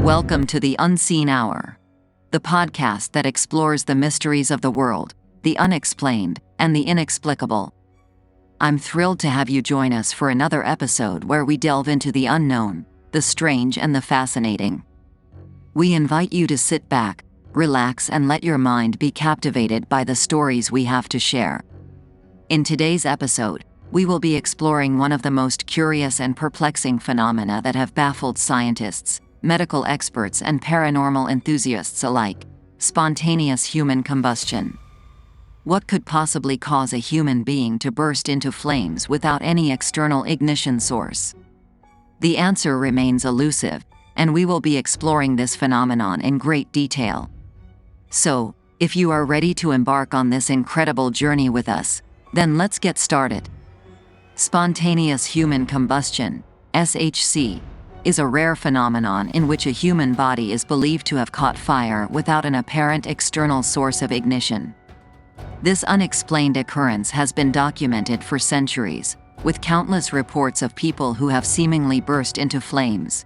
Welcome to the Unseen Hour, the podcast that explores the mysteries of the world, the unexplained, and the inexplicable. I'm thrilled to have you join us for another episode where we delve into the unknown, the strange, and the fascinating. We invite you to sit back, relax, and let your mind be captivated by the stories we have to share. In today's episode, we will be exploring one of the most curious and perplexing phenomena that have baffled scientists, medical experts, and paranormal enthusiasts alike: spontaneous human combustion. What could possibly cause a human being to burst into flames without any external ignition source? The answer remains elusive, and we will be exploring this phenomenon in great detail. So, if you are ready to embark on this incredible journey with us, then let's get started. Spontaneous human combustion, SHC, is a rare phenomenon in which a human body is believed to have caught fire without an apparent external source of ignition. This unexplained occurrence has been documented for centuries, with countless reports of people who have seemingly burst into flames.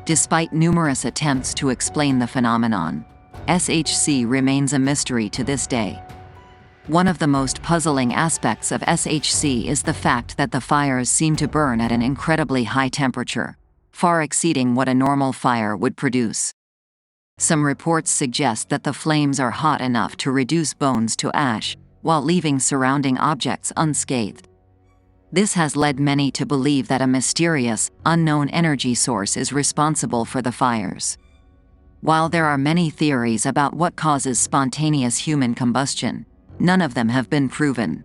Despite numerous attempts to explain the phenomenon, SHC remains a mystery to this day. One of the most puzzling aspects of SHC is the fact that the fires seem to burn at an incredibly high temperature, far exceeding what a normal fire would produce. Some reports suggest that the flames are hot enough to reduce bones to ash, while leaving surrounding objects unscathed. This has led many to believe that a mysterious, unknown energy source is responsible for the fires. While there are many theories about what causes spontaneous human combustion, none of them have been proven.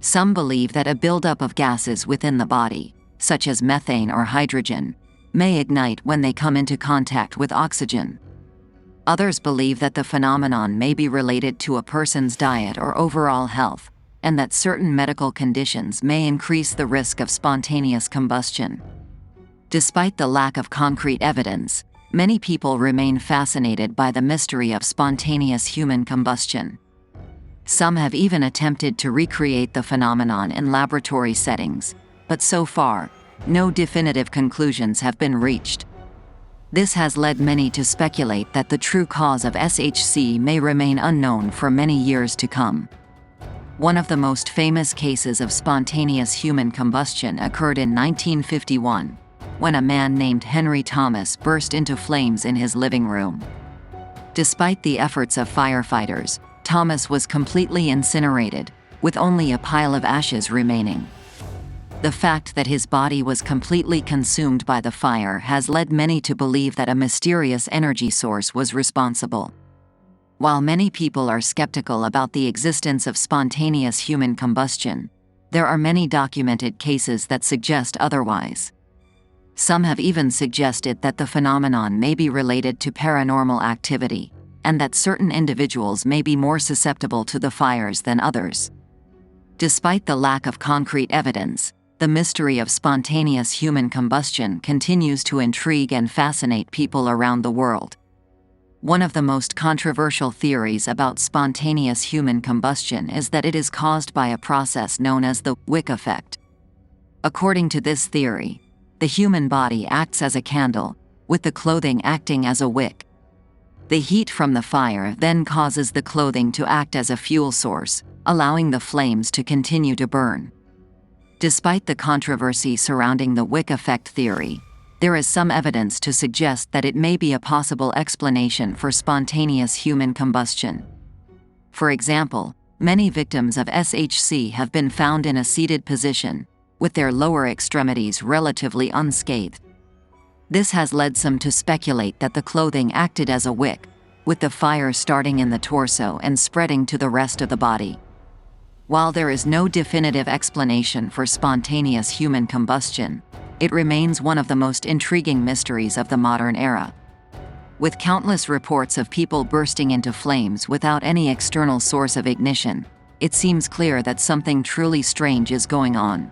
Some believe that a buildup of gases within the body, such as methane or hydrogen, may ignite when they come into contact with oxygen. Others believe that the phenomenon may be related to a person's diet or overall health, and that certain medical conditions may increase the risk of spontaneous combustion. Despite the lack of concrete evidence, many people remain fascinated by the mystery of spontaneous human combustion. Some have even attempted to recreate the phenomenon in laboratory settings, but so far, no definitive conclusions have been reached. This has led many to speculate that the true cause of SHC may remain unknown for many years to come. One of the most famous cases of spontaneous human combustion occurred in 1951, when a man named Henry Thomas burst into flames in his living room. Despite the efforts of firefighters, Thomas was completely incinerated, with only a pile of ashes remaining. The fact that his body was completely consumed by the fire has led many to believe that a mysterious energy source was responsible. While many people are skeptical about the existence of spontaneous human combustion, there are many documented cases that suggest otherwise. Some have even suggested that the phenomenon may be related to paranormal activity, and that certain individuals may be more susceptible to the fires than others. Despite the lack of concrete evidence, the mystery of spontaneous human combustion continues to intrigue and fascinate people around the world. One of the most controversial theories about spontaneous human combustion is that it is caused by a process known as the wick effect. According to this theory, the human body acts as a candle, with the clothing acting as a wick. The heat from the fire then causes the clothing to act as a fuel source, allowing the flames to continue to burn. Despite the controversy surrounding the wick effect theory, there is some evidence to suggest that it may be a possible explanation for spontaneous human combustion. For example, many victims of SHC have been found in a seated position, with their lower extremities relatively unscathed. This has led some to speculate that the clothing acted as a wick, with the fire starting in the torso and spreading to the rest of the body. While there is no definitive explanation for spontaneous human combustion, it remains one of the most intriguing mysteries of the modern era. With countless reports of people bursting into flames without any external source of ignition, it seems clear that something truly strange is going on.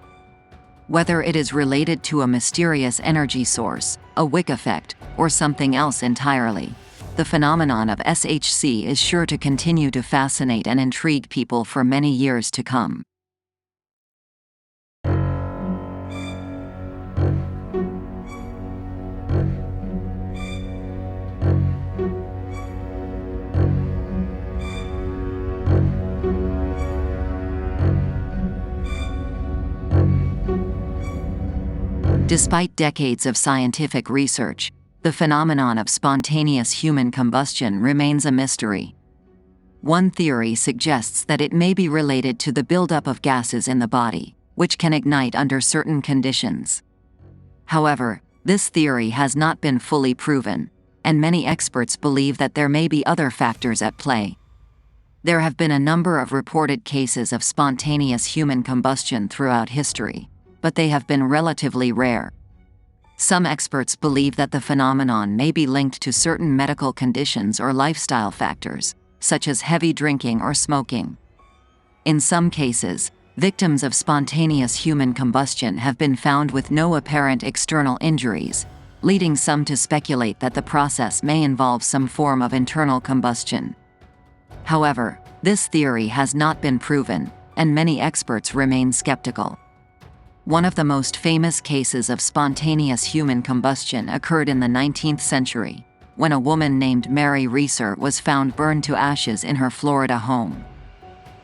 Whether it is related to a mysterious energy source, a wick effect, or something else entirely, the phenomenon of SHC is sure to continue to fascinate and intrigue people for many years to come. Despite decades of scientific research, the phenomenon of spontaneous human combustion remains a mystery. One theory suggests that it may be related to the buildup of gases in the body, which can ignite under certain conditions. However, this theory has not been fully proven, and many experts believe that there may be other factors at play. There have been a number of reported cases of spontaneous human combustion throughout history, but they have been relatively rare. Some experts believe that the phenomenon may be linked to certain medical conditions or lifestyle factors, such as heavy drinking or smoking. In some cases, victims of spontaneous human combustion have been found with no apparent external injuries, leading some to speculate that the process may involve some form of internal combustion. However, this theory has not been proven, and many experts remain skeptical. One of the most famous cases of spontaneous human combustion occurred in the 19th century, when a woman named Mary Reeser was found burned to ashes in her Florida home.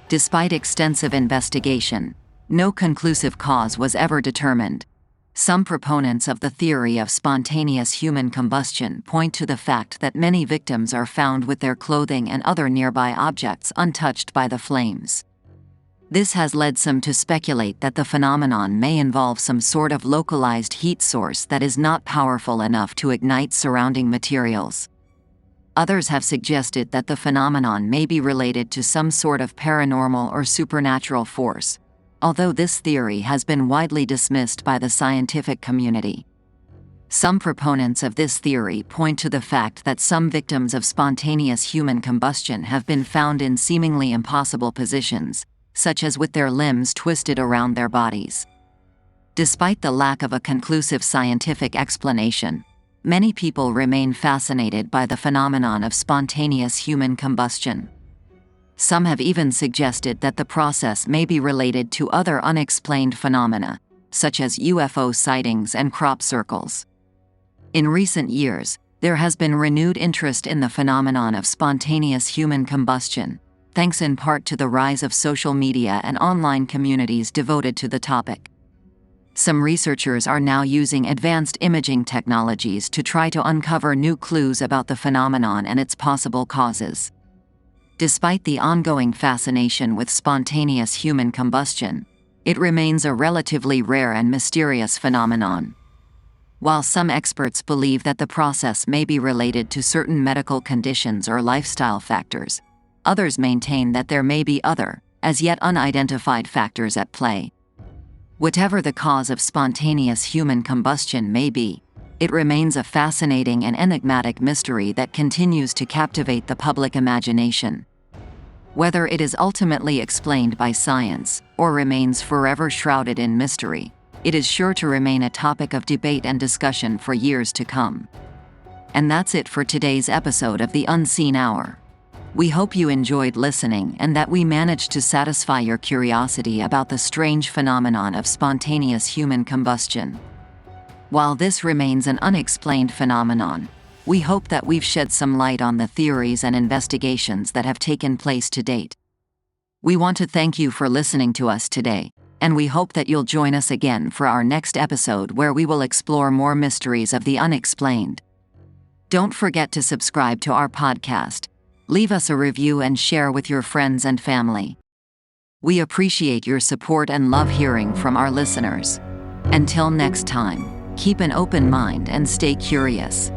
Despite extensive investigation, no conclusive cause was ever determined. Some proponents of the theory of spontaneous human combustion point to the fact that many victims are found with their clothing and other nearby objects untouched by the flames. This has led some to speculate that the phenomenon may involve some sort of localized heat source that is not powerful enough to ignite surrounding materials. Others have suggested that the phenomenon may be related to some sort of paranormal or supernatural force, although this theory has been widely dismissed by the scientific community. Some proponents of this theory point to the fact that some victims of spontaneous human combustion have been found in seemingly impossible positions, such as with their limbs twisted around their bodies. Despite the lack of a conclusive scientific explanation, many people remain fascinated by the phenomenon of spontaneous human combustion. Some have even suggested that the process may be related to other unexplained phenomena, such as UFO sightings and crop circles. In recent years, there has been renewed interest in the phenomenon of spontaneous human combustion, thanks in part to the rise of social media and online communities devoted to the topic. Some researchers are now using advanced imaging technologies to try to uncover new clues about the phenomenon and its possible causes. Despite the ongoing fascination with spontaneous human combustion, it remains a relatively rare and mysterious phenomenon. While some experts believe that the process may be related to certain medical conditions or lifestyle factors, others maintain that there may be other, as yet unidentified factors at play. Whatever the cause of spontaneous human combustion may be, it remains a fascinating and enigmatic mystery that continues to captivate the public imagination. Whether it is ultimately explained by science, or remains forever shrouded in mystery, it is sure to remain a topic of debate and discussion for years to come. And that's it for today's episode of The Unseen Hour. We hope you enjoyed listening and that we managed to satisfy your curiosity about the strange phenomenon of spontaneous human combustion. While this remains an unexplained phenomenon, we hope that we've shed some light on the theories and investigations that have taken place to date. We want to thank you for listening to us today, and we hope that you'll join us again for our next episode where we will explore more mysteries of the unexplained. Don't forget to subscribe to our podcast. Leave us a review and share with your friends and family. We appreciate your support and love hearing from our listeners. Until next time, keep an open mind and stay curious.